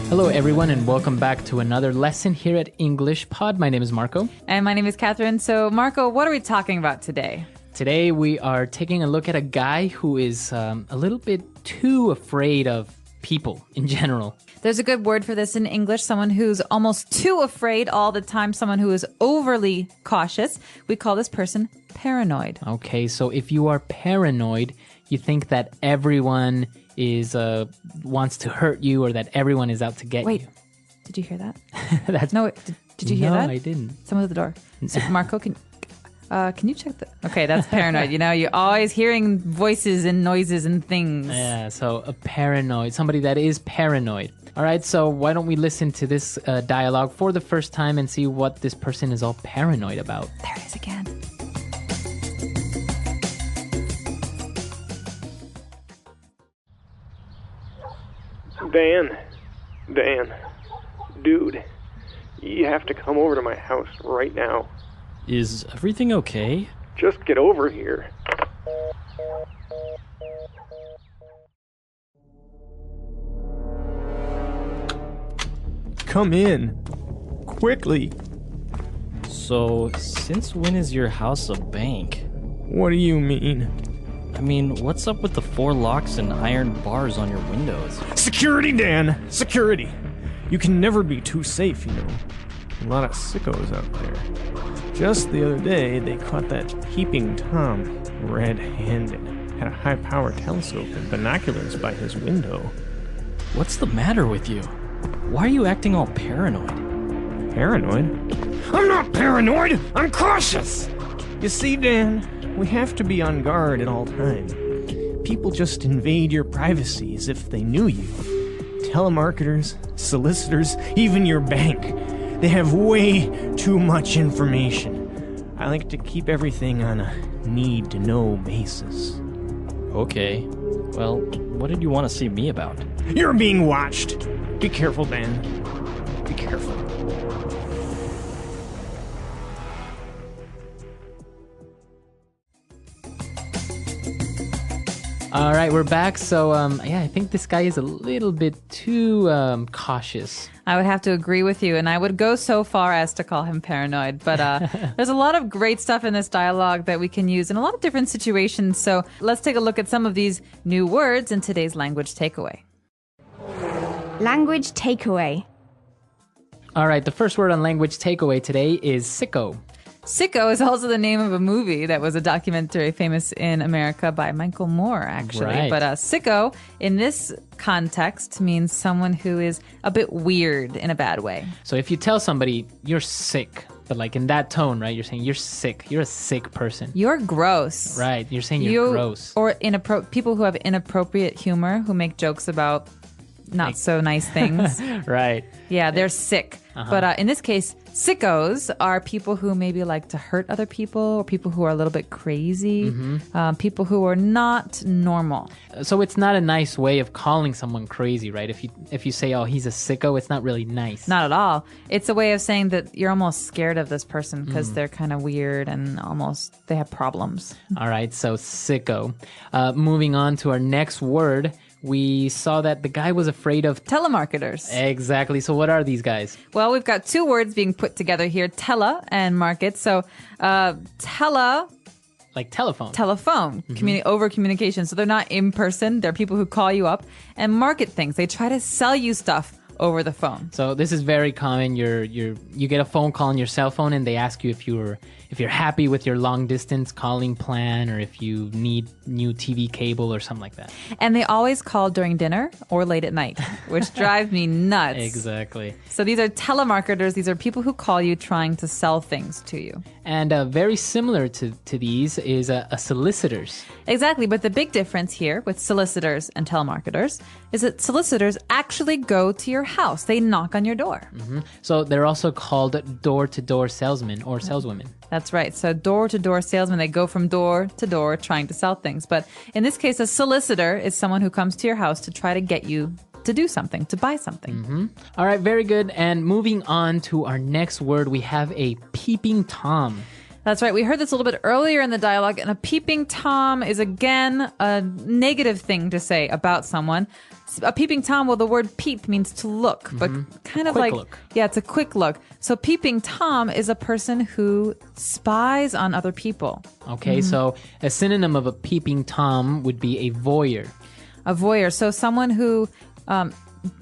Hello, everyone, and welcome back to another lesson here at English Pod. My name is Marco. And my name is Catherine. So, Marco, what are we talking about today? Today, we are taking a look at a guy who is a little bit too afraid of people in general. There's a good word for this in English, someone who's almost too afraid all the time, someone who is overly cautious. We call this person paranoid. Okay, so if you are paranoid, you think that everyone is wants to hurt you or that everyone is out to get you. Wait, did you hear that? That's No, did you hear that? No, I didn't. Someone at the door. So, Marco, can you check that? Okay, that's paranoid. You know, you're always hearing voices and noises and things. Yeah, so a paranoid, somebody that is paranoid. All right, so why don't we listen to this dialogue for the first time and see what this person is all paranoid about. There it is again. Dan, dude, you have to come over to my house right now. Is everything okay? Just get over here. Come in. Quickly. So, since when is your house a bank? What do you mean? I mean, what's up with the 4 locks and iron bars on your windows? Security, Dan! Security! You can never be too safe, you know. A lot of sickos out there. Just the other day, they caught that peeping Tom, red-handed. Had a high-power telescope and binoculars by his window. What's the matter with you? Why are you acting all paranoid? Paranoid? I'm not paranoid! I'm cautious! You see, Dan, we have to be on guard at all times. People just invade your privacy as if they knew you. Telemarketers, solicitors, even your bank. They have way too much information. I like to keep everything on a need-to-know basis. Okay. Well, what did you want to see me about? You're being watched. Be careful, Dan. Be careful. All right, we're back. So, I think this guy is a little bit too cautious. I would have to agree with you, and I would go so far as to call him paranoid. But there's a lot of great stuff in this dialogue that we can use in a lot of different situations. So let's take a look at some of these new words in today's language takeaway. Language takeaway. All right, the first word on language takeaway today is sicko. Sicko is also the name of a movie that was a documentary famous in America by Michael Moore, actually. Right. But sicko, in this context, means someone who is a bit weird in a bad way. So if you tell somebody you're sick, but like in that tone, right? You're saying you're sick. You're a sick person. You're gross. Right. You're saying you're gross. Or people who have inappropriate humor, who make jokes about not so nice things. Right. Yeah, they're sick. But in this case, sickos are people who maybe like to hurt other people, or people who are a little bit crazy, people who are not normal. So it's not a nice way of calling someone crazy, right? If you say, oh, he's a sicko, it's not really nice. Not at all. It's a way of saying that you're almost scared of this person because they're kind of weird and almost they have problems. All right, so sicko. Moving on to our next word. We saw that the guy was afraid of Telemarketers. Exactly. So what are these guys? Well, we've got 2 words being put together here, tele and market. So tele, Like telephone. over communication. So they're not in person. They're people who call you up and market things. They try to sell you stuff over the phone. So this is very common. You get a phone call on your cell phone and they ask you if you're happy with your long distance calling plan or if you need new TV cable or something like that. And they always call during dinner or late at night, which drives me nuts. Exactly. So these are telemarketers. These are people who call you trying to sell things to you. And very similar to these is a solicitors. Exactly. But the big difference here with solicitors and telemarketers is that solicitors actually go to your house. They knock on your door. Mm-hmm. So they're also called door-to-door salesmen or saleswomen. That's right. So door-to-door salesmen, they go from door to door trying to sell things. But in this case, a solicitor is someone who comes to your house to try to get you to do something, to buy something. Mm-hmm. All right, very good. And moving on to our next word, we have a peeping Tom. That's right. We heard this a little bit earlier in the dialogue, and a peeping Tom is, again, a negative thing to say about someone. A peeping Tom, well, the word peep means to look, but kind of Quick like, look. yeah, it's a quick look. So peeping Tom is a person who spies on other people. Okay, so a synonym of a peeping Tom would be a voyeur. A voyeur. So someone who,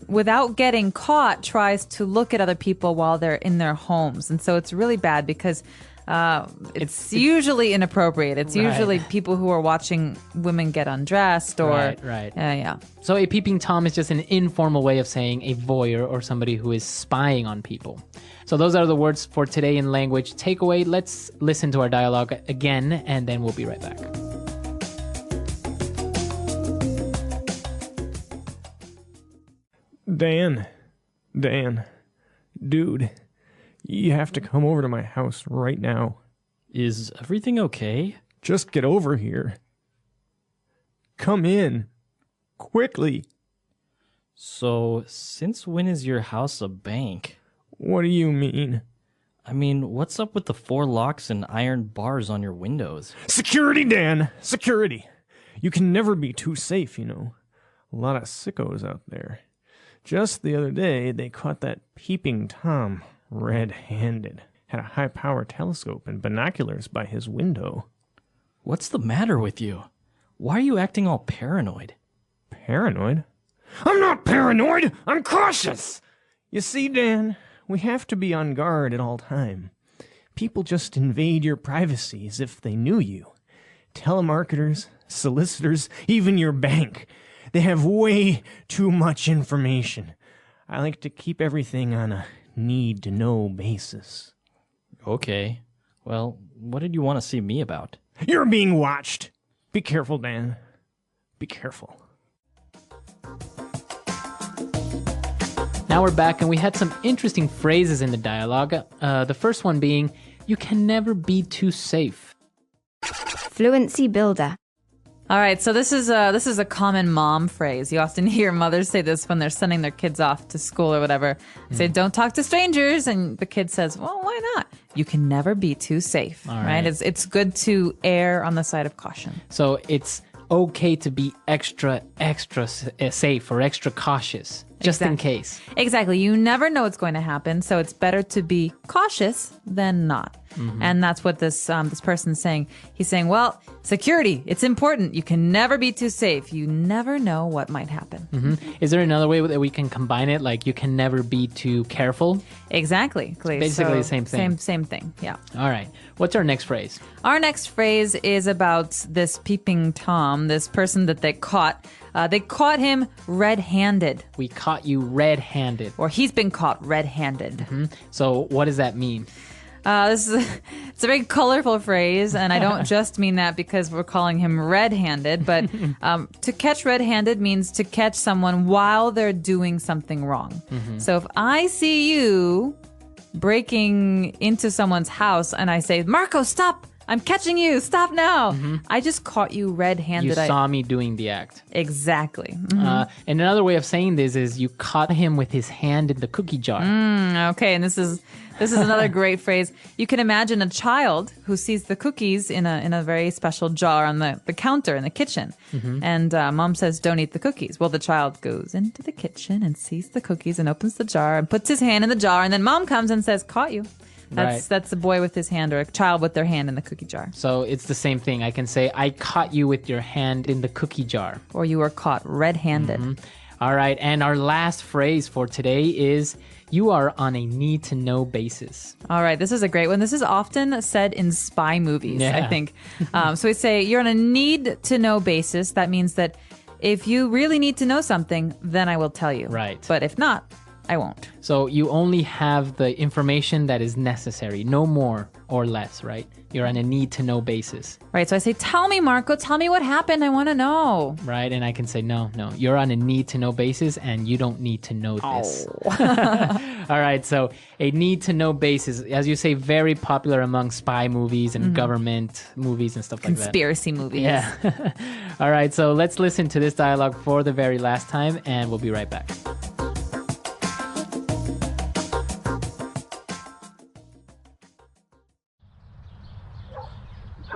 without getting caught, tries to look at other people while they're in their homes. And so it's really bad because it's usually inappropriate. It's usually people who are watching women get undressed or... Right. Yeah. So a peeping Tom is just an informal way of saying a voyeur or somebody who is spying on people. So those are the words for today in language takeaway. Let's listen to our dialogue again, and then we'll be right back. Dan, dude, you have to come over to my house right now. Is everything okay? Just get over here. Come in. Quickly. So, since when is your house a bank? What do you mean? I mean, what's up with the 4 locks and iron bars on your windows? Security, Dan! Security! You can never be too safe, you know. A lot of sickos out there. Just the other day, they caught that peeping Tom red-handed. Had a high-power telescope and binoculars by his window. What's the matter with you? Why are you acting all paranoid? Paranoid? I'm not paranoid! I'm cautious! You see, Dan, we have to be on guard at all time. People just invade your privacy as if they knew you. Telemarketers, solicitors, even your bank. They have way too much information. I like to keep everything on a need-to-know basis. Okay. Well, what did you want to see me about? You're being watched! Be careful, Dan. Be careful. Now we're back, and we had some interesting phrases in the dialogue. The first one being, you can never be too safe. Fluency builder. All right, so this is a common mom phrase. You often hear mothers say this when they're sending their kids off to school or whatever. They say, don't talk to strangers, and the kid says, well, why not? You can never be too safe, right? It's good to err on the side of caution. So it's okay to be extra safe or extra cautious, just in case. Exactly. You never know what's going to happen, so it's better to be cautious than not. And that's what this person's saying. He's saying, well, security, it's important. You can never be too safe. You never know what might happen. Is there another way that we can combine it? Like, you can never be too careful? Exactly. Basically the same thing. Same thing, yeah. All right. What's our next phrase? Our next phrase is about this peeping Tom, this person that they caught. They caught him red-handed. We caught you red-handed. Or he's been caught red-handed. So what does that mean? It's a very colorful phrase, and I don't just mean that because we're calling him red-handed, but to catch red-handed means to catch someone while they're doing something wrong. So if I see you breaking into someone's house and I say, Marco, stop! I'm catching you! Stop now! I just caught you red-handed. You saw me doing the act. Exactly. And another way of saying this is you caught him with his hand in the cookie jar. Okay, and this is another great phrase. You can imagine a child who sees the cookies in a very special jar on the counter in the kitchen. And mom says, don't eat the cookies. Well, the child goes into the kitchen and sees the cookies and opens the jar and puts his hand in the jar. And then mom comes and says, caught you. That's a boy with his hand or a child with their hand in the cookie jar. So it's the same thing. I can say, I caught you with your hand in the cookie jar. Or you were caught red-handed. All right. And our last phrase for today is, you are on a need-to-know basis. All right. This is a great one. This is often said in spy movies, Yeah. I think. So we say, you're on a need-to-know basis. That means that if you really need to know something, then I will tell you. Right. But if not, I won't. So you only have the information that is necessary, no more or less, right? You're on a need-to-know basis. Right. So I say, tell me, Marco, tell me what happened. I want to know. Right? And I can say, no, you're on a need-to-know basis and you don't need to know this. All right. So a need-to-know basis, as you say, very popular among spy movies and government movies and stuff like that. Conspiracy movies. Yeah. All right. So let's listen to this dialogue for the very last time and we'll be right back.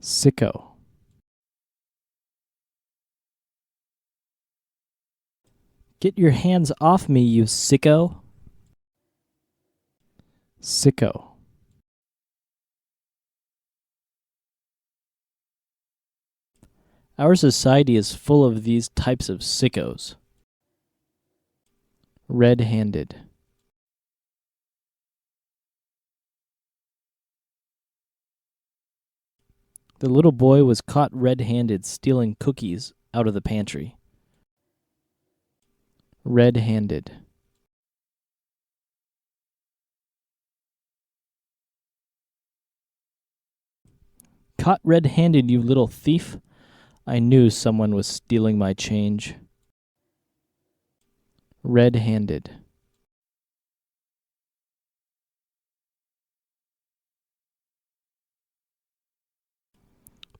Sicko. Get your hands off me, you sicko. Sicko. Our society is full of these types of sickos. Red-handed. The little boy was caught red-handed stealing cookies out of the pantry. Red-handed. Caught red-handed, you little thief. I knew someone was stealing my change. Red-handed.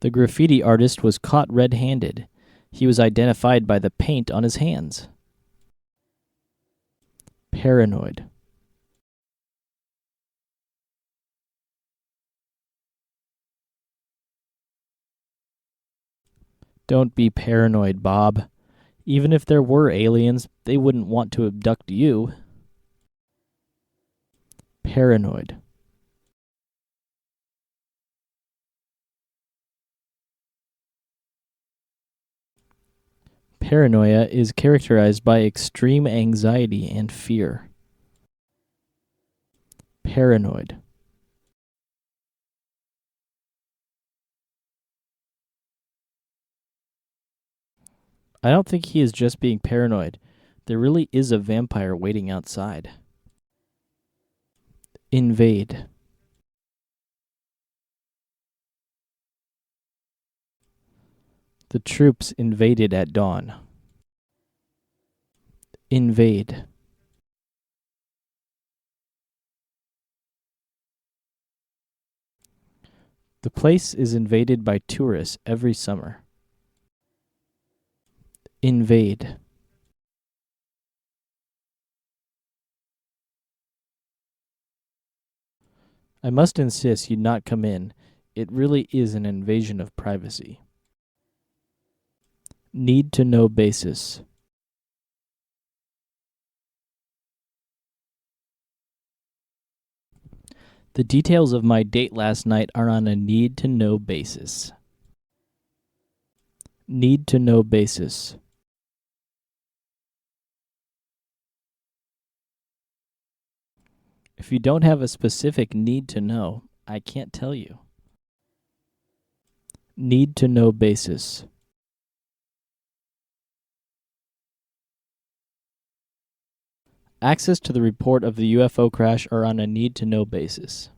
The graffiti artist was caught red-handed. He was identified by the paint on his hands. Paranoid. Don't be paranoid, Bob. Even if there were aliens, they wouldn't want to abduct you. Paranoid. Paranoia is characterized by extreme anxiety and fear. Paranoid. I don't think he is just being paranoid. There really is a vampire waiting outside. Invade. The troops invaded at dawn. Invade. The place is invaded by tourists every summer. Invade. I must insist you not come in. It really is an invasion of privacy. Need to know basis. The details of my date last night are on a need to know basis. Need to know basis. If you don't have a specific need to know, I can't tell you. Need to know basis. Access to the report of the UFO crash are on a need to know basis.